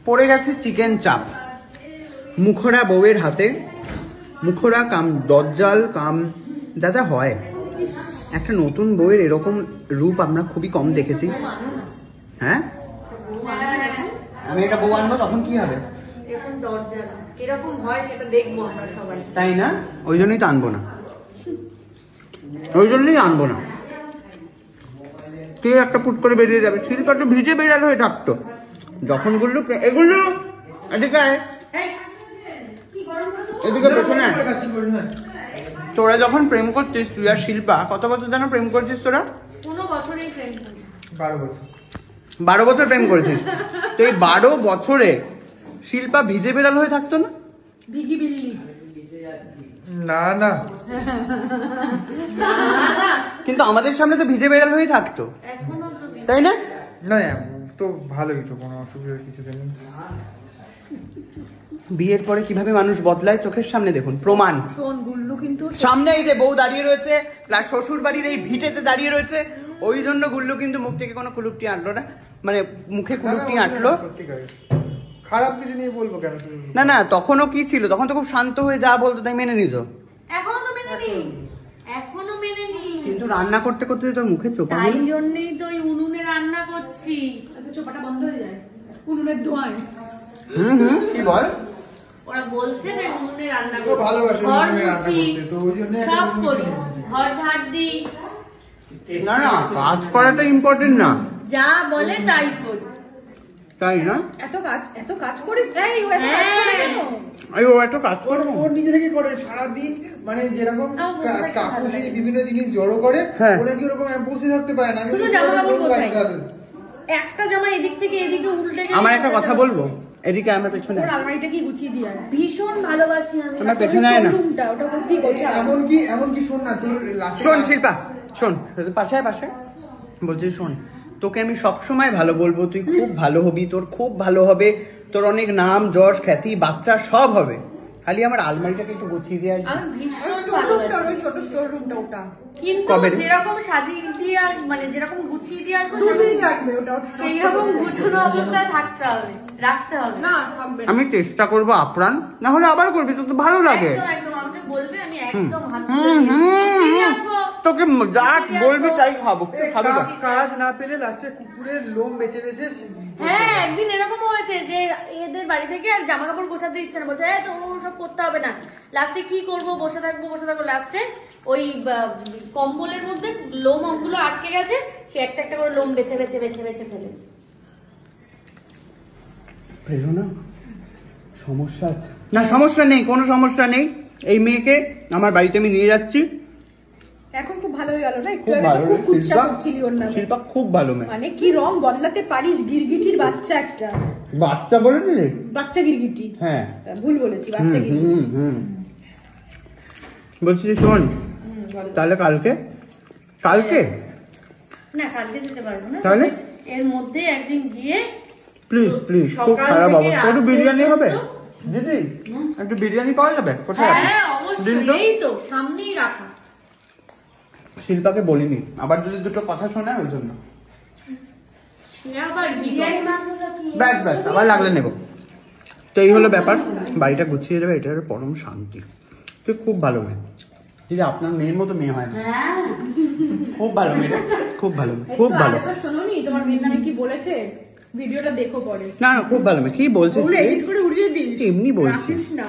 পড়ে গেছে চিকেন চাপ মুখরা বউয়ের হাতে। মুখরা কাম দজ্জাল কাম যা যা হয়। একটা নতুন বউয়ের এরকম রূপ আমরা খুবই কম দেখেছি। হ্যাঁ, আমি এটা বউ আনবো তখন কি হবে? তাই না? ওই জন্যই তো আনবো না, ওই জন্যই আনবো না। কে একটা পুট করে বেরিয়ে যাবে, শিল্পাটা ভিজে বেরালো হয়ে থাকতো যখন গুল্লু এগুলো এদিকে এদিকে পেছনে। তোরা যখন প্রেম করছিস, তুই আর শিল্পা কত বছর যেন প্রেম করছিস তোরা? 12 বছর প্রেম করেছিস। তো এই 12 বছরে শিল্পা ভিজে বেড়াল হয়ে থাকতো না? ভিগি বিল্লি না না, কিন্তু আমাদের সামনে তো ভিজে বেড়াল হয়ে থাকতো, তাই না? না তো ভালোই, তো কোনো অসুবিধার কিছু নেই। বিয়ের পরে কিভাবে মানুষ বদলায় চোখের সামনে দেখুন, প্রমাণ। কিন্তু সামনে এই যে বউ দাঁড়িয়ে রয়েছে, প্লাস শ্বশুর বাড়ির এই ভিটেতে দাঁড়িয়ে রয়েছে, ওই জন্য গুল্লু কিন্তু মুখ থেকে কোনো কুলুপটি আনলো না, মানে মুখে কুলুপটি আঁটলো। খারাপ কিছু নিয়ে বলবো কেন? না না, তখনও কি ছিল, তখন তো খুব শান্ত হয়ে যা বলতো তাই মেনে নিত। এখনো তো মেনে নি, এখনো মেনে নি। কিন্তু রান্না করতে করতে তোর মুখে চোপা, তাই জন্যই তো ওই উনুনে রান্না করছি, চোপাটা বন্ধ হয়ে যায় উনুনের ধোঁয়ায়। কি বল? ওরা বলছে যে উনুনে রান্না তো ভালোবাসে উনুনে রান্না করতে, তো ওই জন্য সব করি, ঘর ঝাড় দিই। না না, কাজ করাটা ইম্পর্টেন্ট না, যা বলে তাই করি, তাই না? এত কাজ করিস? এই ও এত কাজ করে, ওর নিজে থেকে করে সারাদিন, মানে যেরকম কাকু সেই বিভিন্ন জিনিস জড়ো করে, ওরা কি ওরকম বসে থাকতে পারে না। একটা জামা এদিক থেকে এদিকে উল্টে গেছে। আমার একটা কথা বলবো, এদিকে আমার পেছনে আলমারিটা কি গুছিয়ে দিয়ে ভীষণ ভালোবাসি আমি। আমার পেছনে আয় না। এমনকি শোন না, তোর শোন শিল্পা, শোন, পাশে পাশে বলছি, শোন, তোকে আমি সবসময় ভালো বলবো, তুই খুব ভালো হবি, তোর খুব ভালো হবে, তোর অনেক নাম যশ খ্যাতি বাচ্চা সব হবে, খালি আমার আলমারিটাকে একটু গুছিয়ে দিয়ে আসবি। আমি ভীষণ ভালোবাসি ছোট স্টোর রুমটা, ওটা কিন্তু যেরকম সাজিয়ে দিয়ে, মানে যেরকম গুছিয়ে দিয়ে আসবো, 2 দিন লাগবে ওটা, সেই রকম গুছানো অবস্থায় থাকতে হবে, রাখতে হবে। না থাকবে না। আমি চেষ্টা করবো আপ্রাণ, না হলে আবার করবি, তোর তো ভালো লাগে। একদম আমাকে বলবে, আমি একদম হাত তোকে যা বলবি তাই খাবো, খাবি না। কাজ না পেলে লাস্টে কুকুরের লোম বেছে বেছে। হ্যাঁ, একদিন এরকম হয়েছে যে এদের বাড়ি থেকে আর জামা কাপড় গোছাতে ইচ্ছে না, বলছে তো সব করতে হবে না। লাস্টে কি করবো, বসে থাকবো বসে থাকবো, লাস্টে ওই কম্বলের মধ্যে লোম গুলো আটকে গেছে, সে একটা একটা করে লোম বেছে বেছে বেছে বেছে ফেলেছে। না সমস্যা আছে? না সমস্যা নেই, কোনো সমস্যা নেই। এই মেয়েকে আমার বাড়িতে আমি নিয়ে যাচ্ছি। এখন খুব ভালো হয়ে গেল না? একটু খুব আগে ভালো, তো খুব কুৎসা করছিলি ওর নামে। শিল্পা খুব ভালো মেয়ে। মানে কি রং বদলাতে পারিস, গিরগিটির বাচ্চা একটা। বাচ্চা বলেছিলি? বাচ্চা গিরগিটি, হ্যাঁ ভুল বলেছি, বাচ্চা গিরগিটি। বলছি শোন, তাহলে কালকে না, কালকে যেতে পারবো না, তাহলে এর মধ্যে একদিন গিয়ে প্লিজ প্লিজ, খুব খারাপ অবস্থা, একটু বিরিয়ানি হবে দিদি, একটু বিরিয়ানি পাওয়া যাবে কোথায়? হ্যাঁ অবশ্যই, এই তো সামনেই রাখা। শিল্পাকে বলিনি, আবার যদি দুটো কথা শোনায় ওই জন্য। ব্যাস ব্যাস, আবার লাগলে নেব। তো এই হলো ব্যাপার, বাড়িটা গুছিয়ে যাবে, এটা হলো পরম শান্তি। তুই খুব ভালো মেয়ে দিদি, আপনার মেয়ের মতো মেয়ে হয় না। খুব ভালো মেয়ে, খুব ভালো মেয়ে, খুব ভালো। শোনোনি তোমার মেয়ের নামে কি বলেছে? ভিডিওটা দেখো পরে। না না, খুব ভালো মেয়ে। কি বলছিস? এডিট করে উড়িয়ে দিস, এমনি বলছি না।